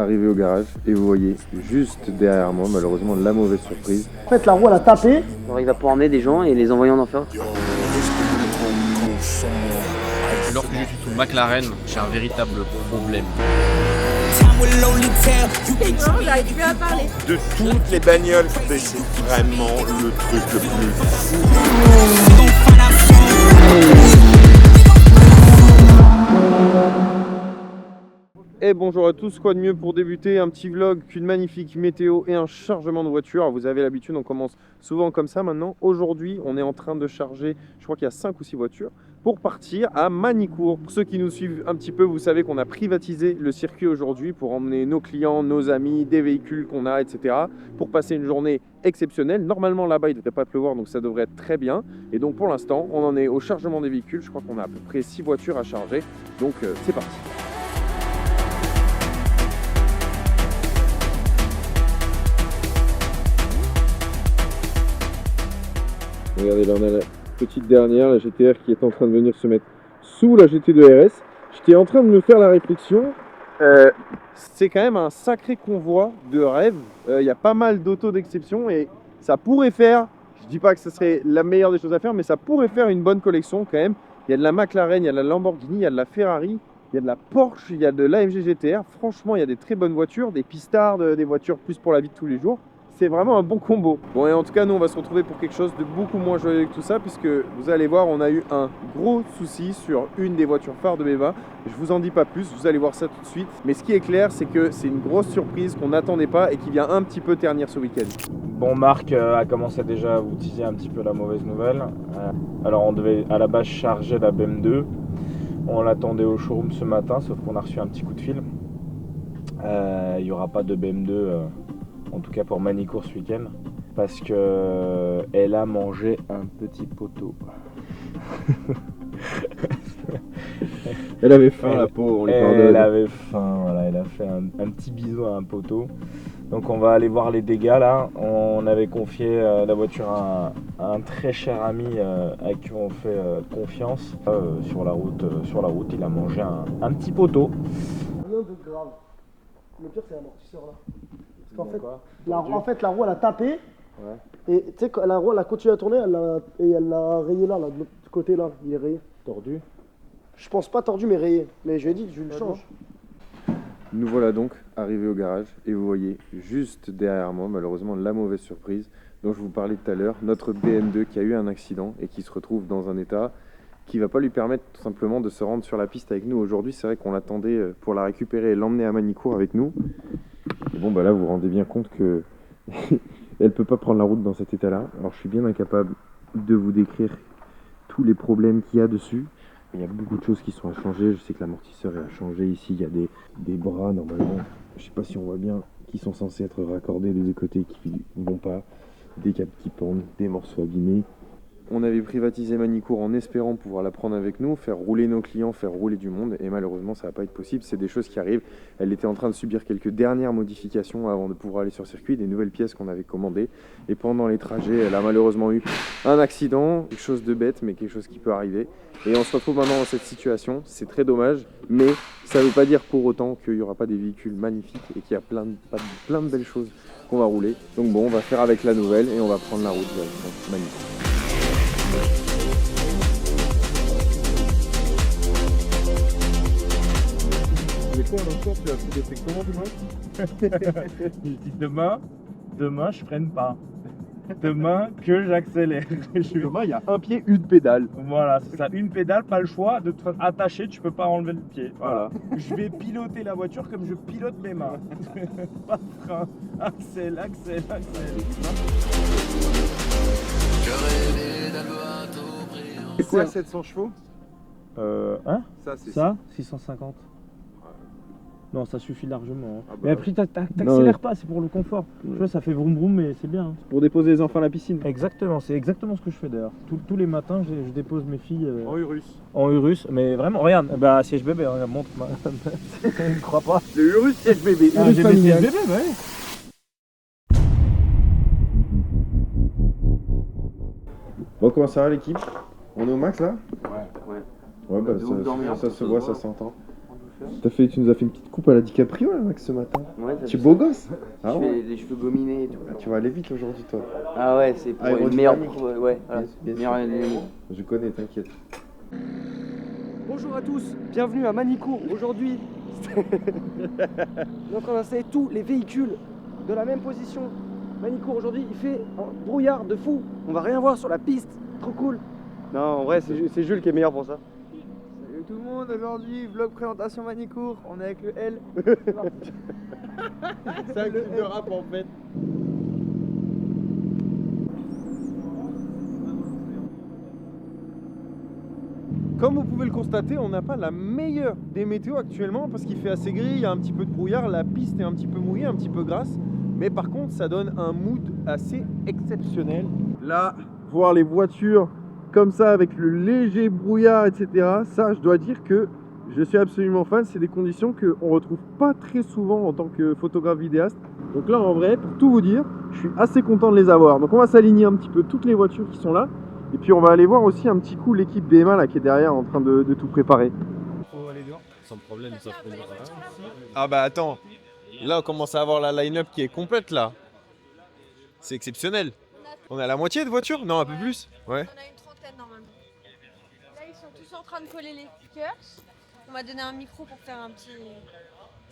arrivé au garage et vous voyez juste derrière moi malheureusement la mauvaise surprise. En fait la roue elle a tapé. Alors il va pouvoir emmener des gens et les envoyer en enfer. Lorsque je suis sous McLaren, j'ai un véritable problème. Non, j'arrive plus à parler. De toutes les bagnoles, c'est vraiment le truc le plus fou. Et bonjour à tous, quoi de mieux pour débuter un petit vlog qu'une magnifique météo et un chargement de voiture. Vous avez l'habitude, on commence souvent comme ça maintenant. Aujourd'hui, on est en train de charger, je crois qu'il y a 5 ou 6 voitures, pour partir à Manicourt. Pour ceux qui nous suivent un petit peu, vous savez qu'on a privatisé le circuit aujourd'hui pour emmener nos clients, nos amis, des véhicules qu'on a, etc. pour passer une journée exceptionnelle. Normalement, là-bas, il ne devrait pas pleuvoir, donc ça devrait être très bien. Et donc, pour l'instant, on en est au chargement des véhicules. Je crois qu'on a à peu près 6 voitures à charger. Donc, c'est parti. Regardez, là on a la petite dernière, la GTR qui est en train de venir se mettre sous la GT2 RS. J'étais en train de me faire la réflexion. C'est quand même un sacré convoi de rêve. Il y a pas mal d'autos d'exception et ça pourrait faire, je dis pas que ce serait la meilleure des choses à faire, mais ça pourrait faire une bonne collection quand même. Il y a de la McLaren, il y a de la Lamborghini, il y a de la Ferrari, il y a de la Porsche, il y a de l'AMG GTR. Franchement, il y a des très bonnes voitures, des pistards, des voitures plus pour la vie de tous les jours. C'est vraiment un bon combo. Bon, et en tout cas, nous, on va se retrouver pour quelque chose de beaucoup moins joyeux que tout ça, puisque vous allez voir, on a eu un gros souci sur une des voitures phares de Beva. Je vous en dis pas plus, vous allez voir ça tout de suite. Mais ce qui est clair, c'est que c'est une grosse surprise qu'on n'attendait pas et qui vient un petit peu ternir ce week-end. Bon, Marc a commencé déjà à vous teaser un petit peu la mauvaise nouvelle. Alors, on devait à la base charger la BM2. On l'attendait au showroom ce matin, sauf qu'on a reçu un petit coup de fil. Il n'y aura pas de BM2. En tout cas pour Manicourt ce week-end, parce que elle a mangé un petit poteau. Elle avait faim, la peau, on lui pardonne. Elle avait faim, voilà, elle a fait un petit bisou à un poteau. Donc on va aller voir les dégâts là. On avait confié la voiture à un très cher ami à qui on fait confiance. Sur la route, il a mangé un petit poteau. Rien de grave. Le pire c'est l'amortisseur là. Parce qu'en fait, la roue elle a tapé. Ouais. Et tu sais, la roue elle a continué à tourner, elle l'a rayé là, de l'autre côté là, il est rayé. Tordu? Je pense pas tordu mais rayé. Mais je lui ai dit, je le change. Nous voilà donc arrivés au garage et vous voyez juste derrière moi, malheureusement, la mauvaise surprise dont je vous parlais tout à l'heure. Notre BM2 qui a eu un accident et qui se retrouve dans un état qui va pas lui permettre tout simplement de se rendre sur la piste avec nous. Aujourd'hui, c'est vrai qu'on l'attendait pour la récupérer et l'emmener à Manicourt avec nous. Et bon, bah là, vous vous rendez bien compte que elle peut pas prendre la route dans cet état-là. Alors, je suis bien incapable de vous décrire tous les problèmes qu'il y a dessus. Il y a beaucoup de choses qui sont à changer. Je sais que l'amortisseur est à changer ici. Il y a des bras, normalement, je sais pas si on voit bien, qui sont censés être raccordés des deux côtés, qui vont pas. Des câbles qui pendent, des morceaux abîmés. On avait privatisé Manicourt en espérant pouvoir la prendre avec nous, faire rouler nos clients, faire rouler du monde, et malheureusement ça va pas être possible, c'est des choses qui arrivent. Elle était en train de subir quelques dernières modifications avant de pouvoir aller sur circuit, des nouvelles pièces qu'on avait commandées, et pendant les trajets elle a malheureusement eu un accident, quelque chose de bête mais quelque chose qui peut arriver, et on se retrouve maintenant dans cette situation. C'est très dommage, mais ça ne veut pas dire pour autant qu'il n'y aura pas des véhicules magnifiques et qu'il y a plein de belles choses qu'on va rouler. Donc bon, on va faire avec la nouvelle et on va prendre la route direction Manicourt. Mais quoi, l'encore, tu as fait des trucs comment demain? Demain, je freine pas. Demain, que j'accélère. Demain, il y a un pied, une pédale. Voilà, c'est ça. Une pédale, pas le choix. De te attacher, tu peux pas enlever le pied. Voilà. Je vais piloter la voiture comme je pilote mes mains. Pas de frein. Accèle. C'est quoi 700 chevaux? Hein? Ça 650. Non, ça suffit largement. Hein. Ah bah, mais après, t'accélères pas, c'est pour le confort. Tu vois, ça fait vroom vroom, mais c'est bien. Hein. Pour déposer les enfants à la piscine. Exactement, c'est exactement ce que je fais d'ailleurs. Tous les matins, je dépose mes filles en Urus. En Urus, mais vraiment, regarde, bah siège bébé, regarde, montre. Je ne crois pas. Le Urus siège bébé. Ah, j'ai mes siège bébé, ouais. Bon, comment ça va l'équipe? On est au max là? Ouais. Ouais, bah ça se voit, ça s'entend. Tu nous as fait une petite coupe à la DiCaprio là, Max, ce matin. Ouais, Tu es beau gosse. Je fais des cheveux gominés et tout. Tu vas aller vite aujourd'hui, toi. Ah ouais, c'est pour une meilleure. Ouais, voilà. Meilleure aérodynamique. Je connais, t'inquiète. Bonjour à tous, bienvenue à Manicourt. Aujourd'hui, on est en train d'installer tous les véhicules de la même position. Manicourt aujourd'hui, il fait un brouillard de fou. On va rien voir sur la piste, trop cool. Non, en vrai, c'est Jules qui est meilleur pour ça. Salut tout le monde, aujourd'hui, vlog présentation Manicourt, on est avec le L. C'est un clip de rap en fait. Comme vous pouvez le constater, on n'a pas la meilleure des météos actuellement parce qu'il fait assez gris, il y a un petit peu de brouillard, la piste est un petit peu mouillée, un petit peu grasse. Mais par contre, ça donne un mood assez exceptionnel. Là, voir les voitures comme ça avec le léger brouillard, etc. Ça, je dois dire que je suis absolument fan. C'est des conditions qu'on ne retrouve pas très souvent en tant que photographe vidéaste. Donc là, en vrai, pour tout vous dire, je suis assez content de les avoir. Donc on va s'aligner un petit peu toutes les voitures qui sont là. Et puis on va aller voir aussi un petit coup l'équipe BMA là qui est derrière en train de tout préparer. Faut aller dehors. Sans problème, ça fait Ah bah attends, là on commence à avoir la line-up qui est complète là. C'est exceptionnel. On est à la moitié de voitures? Non, un peu plus. Ouais. On a une trentaine normalement. Là, ils sont tous en train de coller les stickers. On m'a donné un micro pour faire un petit.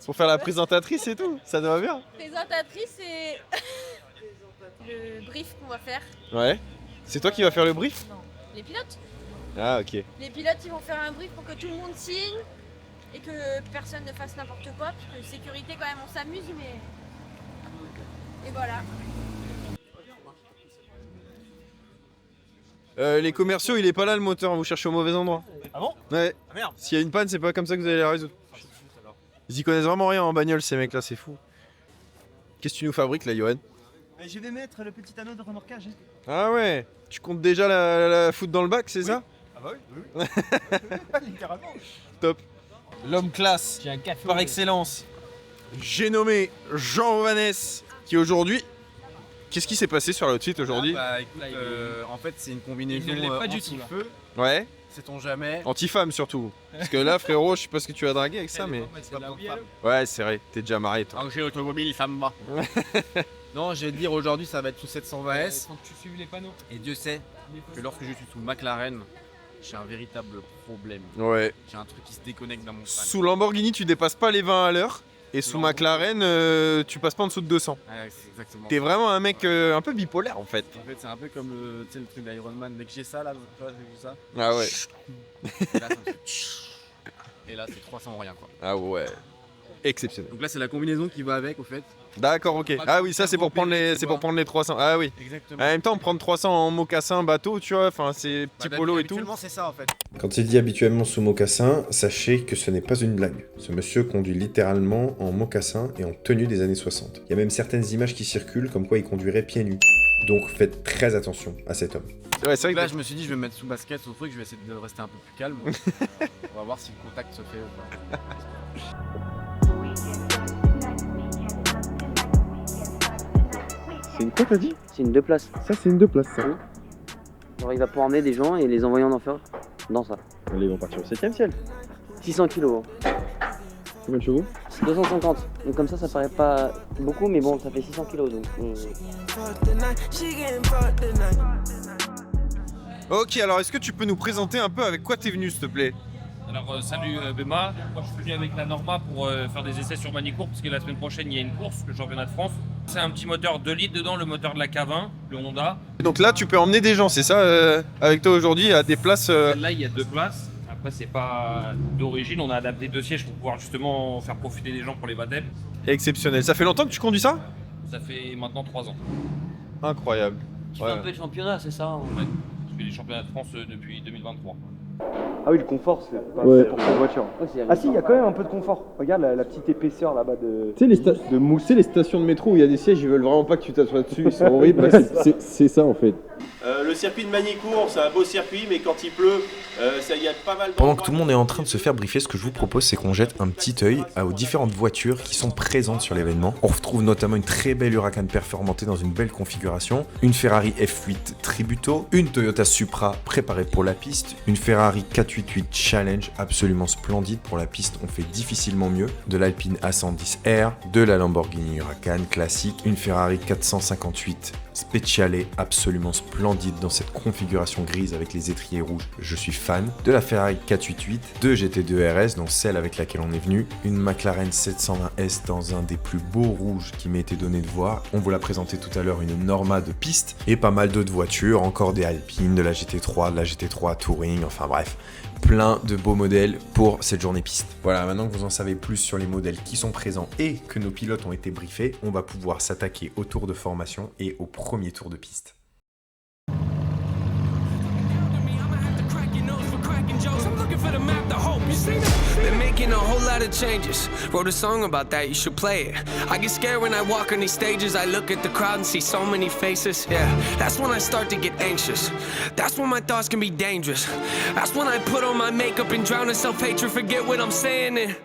Pour faire la présentatrice et tout, ça te va bien? Présentatrice et le brief qu'on va faire. Ouais. C'est toi qui vas faire le brief? Non, les pilotes. Ah ok. Les pilotes, ils vont faire un brief pour que tout le monde signe et que personne ne fasse n'importe quoi. Parce que sécurité, quand même, on s'amuse, mais. Et voilà. Les commerciaux, il est pas là le moteur, vous cherchez au mauvais endroit. Ah bon? Ouais. Ah merde. S'il y a une panne, c'est pas comme ça que vous allez la résoudre. Ils y connaissent vraiment rien en bagnole, ces mecs là, c'est fou. Qu'est-ce que tu nous fabriques là, Johan? Je vais mettre le petit anneau de remorquage. Ah ouais. Tu comptes déjà la foutre dans le bac, c'est ça? Ah bah oui. Littéralement. Top. L'homme classe, par excellence. J'ai nommé Jean Ovanès, qui aujourd'hui... Qu'est-ce qui s'est passé sur l'outfit aujourd'hui? Bah écoute, en fait c'est une combinaison anti-feu, Ouais. sait-on jamais. Anti-femme surtout. Parce que là, frérot, je sais pas ce que tu as dragué avec ça, mais... C'est pas pour femme. Ouais, c'est vrai, t'es déjà marié toi. Alors j'ai automobile, ça me va. Non, je vais te dire aujourd'hui ça va être sous 720 S. Faut que tu suives les panneaux. Et Dieu sait que lorsque je suis sous McLaren, j'ai un véritable problème. Ouais. J'ai un truc qui se déconnecte dans mon crâne. Sous Lamborghini, tu dépasses pas les 20 à l'heure. Et sous McLaren, tu passes pas en dessous de 200. Ouais, c'est exactement. T'es vraiment un mec un peu bipolaire en fait. En fait, c'est un peu comme le truc d'Iron Man. Dès que j'ai ça là, tu vois, j'ai vu ça. Ah ouais. Et là, ça me fait... Et là, c'est 300 rien quoi. Ah ouais. Exceptionnel. Donc là, c'est la combinaison qui va avec au fait. D'accord, ok. Ah oui, ça c'est pour prendre les, prendre les 300. Ah oui. Exactement. En même temps, prendre 300 en mocassin, bateau, tu vois, enfin c'est petit polo et tout. Habituellement, c'est ça en fait. Quand il dit habituellement sous mocassin, sachez que ce n'est pas une blague. Ce monsieur conduit littéralement en mocassin et en tenue des années 60. Il y a même certaines images qui circulent comme quoi il conduirait pieds nus. Donc faites très attention à cet homme. Ouais, c'est vrai que là, je me suis dit, je vais me mettre sous basket, sous truc, je vais essayer de rester un peu plus calme. On va voir si le contact se fait ou pas. C'est une quoi t'as dit? C'est une 2 places. Ça c'est une 2 places ça. Alors il va pouvoir emmener des gens et les envoyer en enfer dans ça. Allez, ils vont partir au 7ème ciel. 600 kilos. Combien de chevaux? C'est 250. Donc comme ça paraît pas beaucoup, mais bon, ça fait 600 kilos. Donc, Ok, alors est-ce que tu peux nous présenter un peu avec quoi t'es venu s'il te plaît? Alors salut Bema, moi je suis venu avec la Norma pour faire des essais sur Manicourt parce que la semaine prochaine il y a une course, le championnat de France. C'est un petit moteur 2 litres dedans, le moteur de la K20, le Honda. Donc là tu peux emmener des gens, c'est ça avec toi aujourd'hui à des places Là il y a 2 places, après c'est pas d'origine, on a adapté 2 sièges pour pouvoir justement faire profiter des gens pour les baptêmes. Exceptionnel. Ça fait longtemps que tu conduis ça? Ça fait maintenant 3 ans. Incroyable. tu fais un peu de championnat, c'est ça? Ouais. Je fais les championnats de France depuis 2023. Ah oui, le confort, c'est pas Ouais. pour cette voiture. Ah si, il y a quand même un peu de confort. Regarde la petite épaisseur là-bas de... Tu sais les stations de métro où il y a des sièges, ils veulent vraiment pas que tu t'assoies dessus, ils sont horribles. C'est ça en fait. Le circuit de Magny-Cours, c'est un beau circuit, mais quand il pleut, il y a pas mal. Pendant que tout le monde est en train de se faire briefer, ce que je vous propose, c'est qu'on jette un petit œil aux différentes voitures qui sont présentes sur l'événement. On retrouve notamment une très belle Huracan performantée dans une belle configuration, une Ferrari F8 Tributo, une Toyota Supra préparée pour la piste, une Ferrari 488 Challenge absolument splendide pour la piste, on fait difficilement mieux, de l'Alpine A110R, de la Lamborghini Huracan classique, une Ferrari 458 Speciale absolument splendide dans cette configuration grise avec les étriers rouges, je suis fan, de la Ferrari 488, de GT2 RS, donc celle avec laquelle on est venu, une McLaren 720S dans un des plus beaux rouges qui m'a été donné de voir, on vous l'a présenté tout à l'heure, une Norma de piste, et pas mal d'autres voitures, encore des Alpines, de la GT3, de la GT3 Touring, enfin bref, plein de beaux modèles pour cette journée piste. Voilà, maintenant que vous en savez plus sur les modèles qui sont présents et que nos pilotes ont été briefés, on va pouvoir s'attaquer au tour de formation et au premier tour de piste. They're making a whole lot of changes. Wrote a song about that, you should play it. I get scared when I walk on these stages. I look at the crowd and see so many faces. Yeah, that's when I start to get anxious. That's when my thoughts can be dangerous. That's when I put on my makeup and drown in self-hatred. Forget what I'm saying and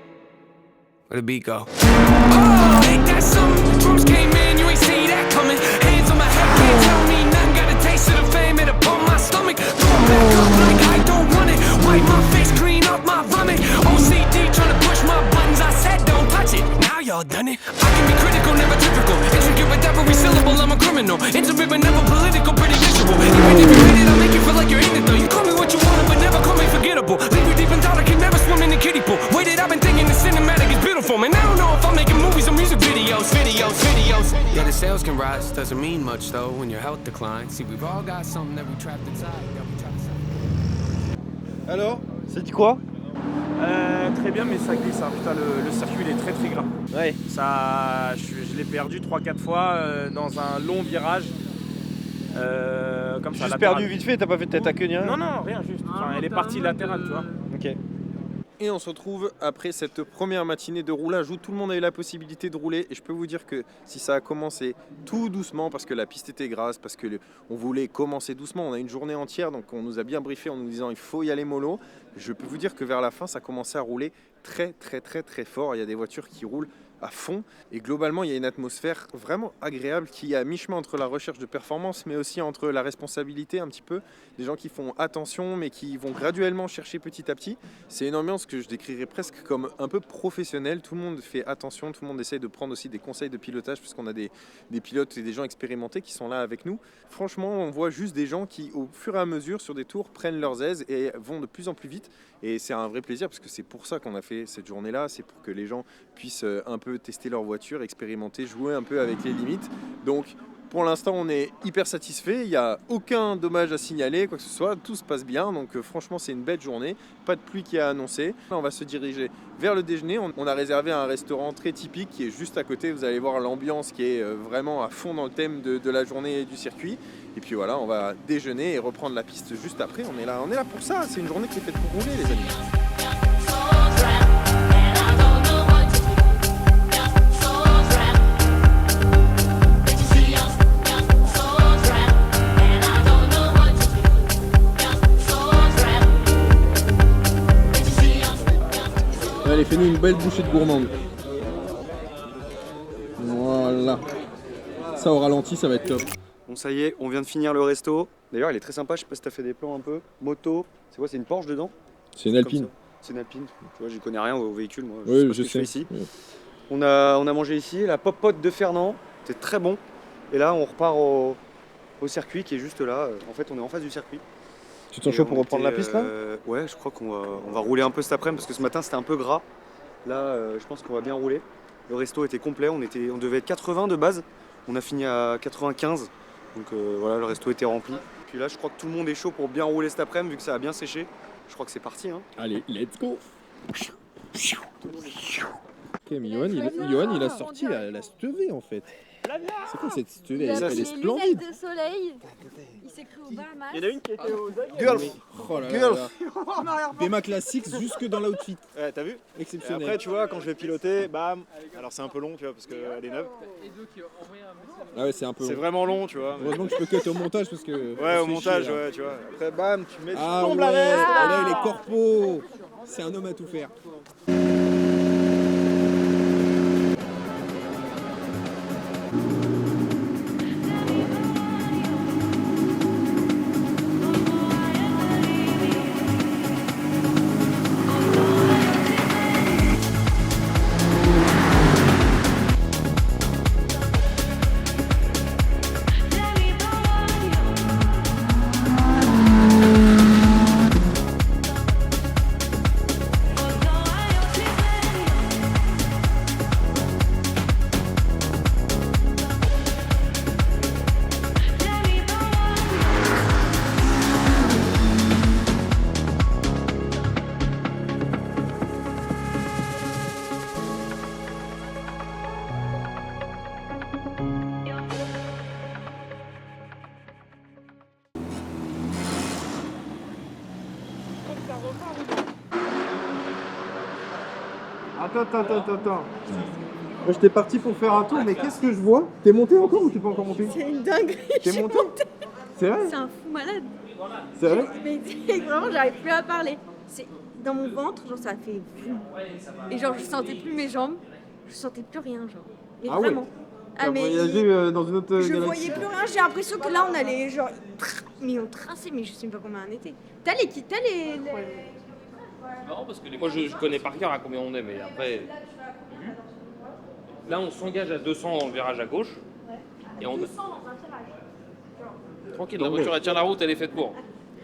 where the beat go? Oh, ain't that something? Drums came in, you ain't see that coming. Hands on my head, can't tell me nothing. Got a taste of the fame, it'll pump my stomach. Throw it back up like I don't want it. Wipe my face clean off my vomit. OCD trying to push my buttons. I said don't touch it. Now y'all done it. I can be critical, never typical. Intricate with every syllable, I'm a criminal. Intimate but never political, pretty visual. Even if you hate it, I'll make you feel like you're in it though. You call me what you want, but never call me forgettable. Leave you deep in thought, I can never swim in the kiddie pool. Waited, I've been thinking the cinematic is beautiful. Man, I don't know if I'm making movies or music videos. Yeah, the sales can rise, doesn't mean much though when your health declines. See, we've all got something that we trapped inside. Alors, ça dit quoi? Très bien, mais ça glisse. Hein. Putain, le circuit il est très très gras. Ouais. Ça, je l'ai perdu 3-4 fois dans un long virage. Comme ça. Juste perdu vite fait, t'as pas fait de tête à queue ni rien? Non, rien, juste. Enfin, elle est partie latérale, tu vois. Ok. Et on se retrouve après cette première matinée de roulage où tout le monde a eu la possibilité de rouler. Et je peux vous dire que si ça a commencé tout doucement, parce que la piste était grasse, parce que on voulait commencer doucement, on a une journée entière, donc on nous a bien briefé en nous disant il faut y aller mollo. Je peux vous dire que vers la fin, ça commençait à rouler très fort. Il y a des voitures qui roulent à fond et globalement il y a une atmosphère vraiment agréable qui est à mi-chemin entre la recherche de performance mais aussi entre la responsabilité un petit peu, des gens qui font attention mais qui vont graduellement chercher petit à petit. C'est une ambiance que je décrirais presque comme un peu professionnelle, tout le monde fait attention, tout le monde essaie de prendre aussi des conseils de pilotage puisqu'on a des pilotes et des gens expérimentés qui sont là avec nous. Franchement on voit juste des gens qui au fur et à mesure sur des tours prennent leurs aises et vont de plus en plus vite et c'est un vrai plaisir parce que c'est pour ça qu'on a fait cette journée là, c'est pour que les gens puissent un peu tester leur voiture, expérimenter, jouer un peu avec les limites. Donc pour l'instant on est hyper satisfait, il n'y a aucun dommage à signaler, quoi que ce soit, tout se passe bien, donc franchement c'est une belle journée, pas de pluie qui est annoncée. Là, on va se diriger vers le déjeuner, on a réservé un restaurant très typique qui est juste à côté, vous allez voir l'ambiance qui est vraiment à fond dans le thème de la journée et du circuit. Et puis voilà, on va déjeuner et reprendre la piste juste après, on est là pour ça, c'est une journée qui est faite pour rouler les amis. Allez, fais-nous une belle bouchée de gourmande. Voilà. Ça au ralenti, ça va être top. Bon, ça y est, on vient de finir le resto. D'ailleurs, il est très sympa, je sais pas si t'as fait des plans un peu. Moto, c'est quoi, c'est une Porsche dedans? C'est une Alpine. C'est une Alpine. Tu vois, j'y connais rien au véhicule, moi. Oui, je sais pas ce que sais. je fais ici. Oui. On a mangé ici, la popote de Fernand, c'était très bon. Et là, on repart au circuit qui est juste là. En fait, on est en face du circuit. Tu t'en chaud pour reprendre la piste là? Ouais, je crois qu'on va rouler un peu cet après-midi parce que ce matin c'était un peu gras. Là, je pense qu'on va bien rouler. Le resto était complet, on devait être 80 de base. On a fini à 95. Donc voilà, le resto était rempli. Puis là, je crois que tout le monde est chaud pour bien rouler cet après-midi vu que ça a bien séché. Je crois que c'est parti. Hein. Allez, let's go! Ok, mais Johan, il a sorti la stevée en fait. C'est quoi cette stevée? Il a Elle pris est les splendide. lunettes de soleil. Il s'est cru au Bahamas. Il y en a une qui était aux Girl. Oh là là Girl. là. Bema classique jusque dans l'outfit. Ouais, t'as vu? Exceptionnel. Et après, tu vois, quand je vais piloter, bam. Alors c'est un peu long, tu vois, parce qu'elle est neuve. Ah ouais, c'est un peu. C'est vraiment long, tu vois. Heureusement que je peux cut au montage parce que. Ouais, au fait montage, chier, là. ouais, tu vois. Après, bam, tu mets, tu Ah tombes ouais, la veste. là il est corpo. C'est un homme à tout faire. Attends. Moi j'étais parti pour faire un tour, mais qu'est-ce que je vois? T'es monté encore ou t'es pas encore monté? C'est une dinguerie. T'es monté? C'est vrai? C'est un fou malade. C'est vrai? Mais vraiment, j'arrive plus à parler. C'est dans mon ventre, genre ça a fait fou. Et genre je sentais plus mes jambes, je sentais plus rien, genre. Mais Ah ouais. vraiment. T'as voyagé dans une autre Je galaxie. voyais plus rien, j'ai l'impression que là on allait genre. Mais on traçait, mais je sais pas combien on était. T'as les. C'est marrant parce que moi je connais par cœur à combien on est, mais après. Là on s'engage à 200 dans le virage à gauche. Et on. 200 dans un virage. Tranquille, la voiture elle tient la route, elle est faite pour.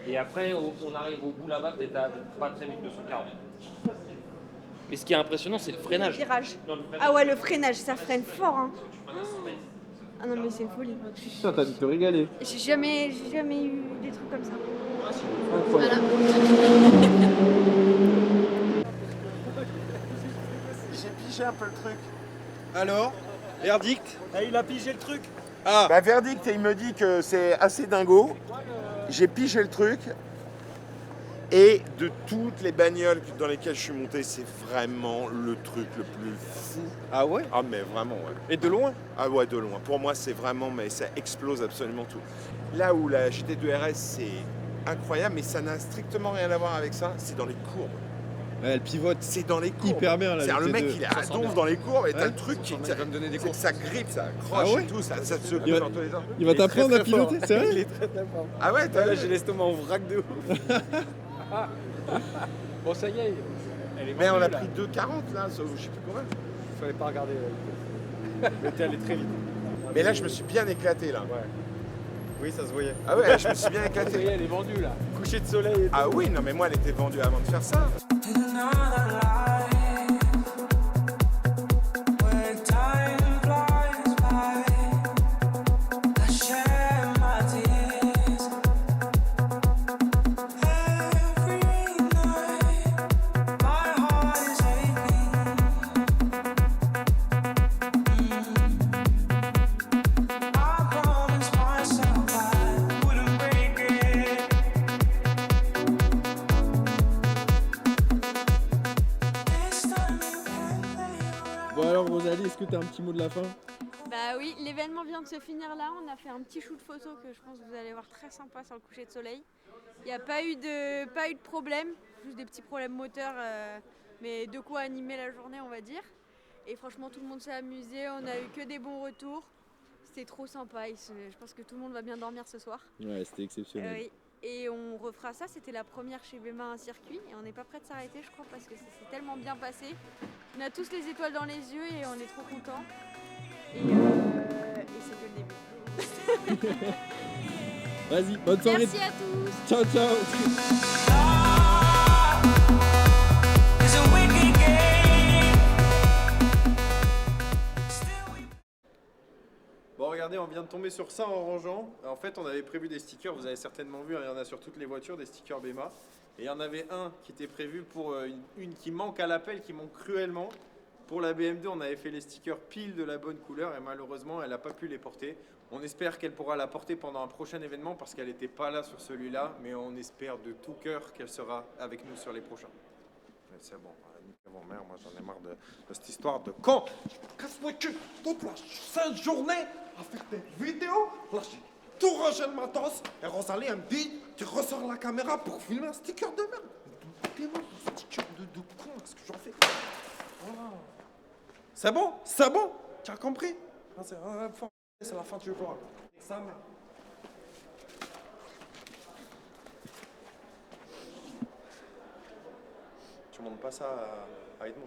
Et après on arrive au bout là-bas, peut-être à pas très vite, 240. Mais ce qui est impressionnant, c'est le freinage. Virage. Non, le freinage. Ah ouais, le freinage, ça freine fort. Hein. Ah non, mais c'est une folie. Putain, t'as dû te régaler. J'ai jamais eu des trucs comme ça. Incroyable. J'ai pigé un peu le truc. Alors, verdict? Il a pigé le truc. Ah, Bah verdict, il me dit que c'est assez dingo. J'ai pigé le truc. Et de toutes les bagnoles dans lesquelles je suis monté, c'est vraiment le truc le plus fou. ah ouais? Ah mais vraiment, ouais. Et de loin? Ah ouais, de loin. Pour moi, c'est vraiment, mais ça explose absolument tout. Là où la GT2 RS, c'est incroyable, mais ça n'a strictement rien à voir avec ça, c'est dans les courbes. Ouais, elle pivote. C'est dans les courbes. Hyper bien, là. C'est-à-dire le mec, il est à donf dans les courbes et t'as Ouais. le truc qui va me donner des cours. ça grippe, ça accroche Ah ouais et tout, ça se secoue Il va- dans tous les sens. Il va t'apprendre à piloter, c'est vrai? Il est très très fort. Ah ouais, t'as Là j'ai l'estomac en vrac de ouf. Bon ça y est, elle est Mais on vendue, a là. pris 2,40 là, je sais plus combien. Fallait pas regarder. Mais t'es allé très vite. Mais là, je me suis bien éclaté là. Ouais. Oui, ça se voyait. Ah ouais, je me suis bien Ça y est, éclaté. elle est vendue là. Coucher de soleil et tout. Ah oui, non mais moi, elle était vendue avant de faire ça. Bon alors Rosalie, est-ce que t'as un petit mot de la fin? Bah oui, l'événement vient de se finir là. On a fait un petit shoot photo que je pense que vous allez voir très sympa sur le coucher de soleil. Il n'y a pas eu de problème, juste des petits problèmes moteurs, mais de quoi animer la journée, on va dire. Et franchement, tout le monde s'est amusé. On a eu que des bons retours. C'était trop sympa. Je pense que tout le monde va bien dormir ce soir. Ouais, c'était exceptionnel. Oui. Et on refera ça. C'était la première chez Bema un circuit. Et on n'est pas prêt de s'arrêter, je crois, parce que ça s'est tellement bien passé. On a tous les étoiles dans les yeux et on est trop contents. Et c'est que le début. Vas-y, bonne soirée. Merci à tous. Ciao, ciao. Bon, regardez, on vient de tomber sur ça en rangeant. En fait, on avait prévu des stickers, vous avez certainement vu, il y en a sur toutes les voitures, des stickers Bema. Et il y en avait un qui était prévu pour une qui manque à l'appel, qui manque cruellement, pour la BM2, on avait fait les stickers pile de la bonne couleur et malheureusement, elle n'a pas pu les porter. On espère qu'elle pourra la porter pendant un prochain événement parce qu'elle n'était pas là sur celui-là, mais on espère de tout cœur qu'elle sera avec nous sur les prochains. Mais c'est bon, niquez mère, moi j'en ai marre de cette histoire de con. Casse-moi le cul toute la sainte journée à faire des vidéos. Là, j'ai tout rangé le matos et Rosalie, elle me dit, tu ressors la caméra pour filmer un sticker de merde. T'es-moi un sticker de con, est-ce que j'en fais? Oh. C'est bon, tu as compris? C'est la fin du jour. Ça, mais... Tu montres pas ça à Edmond?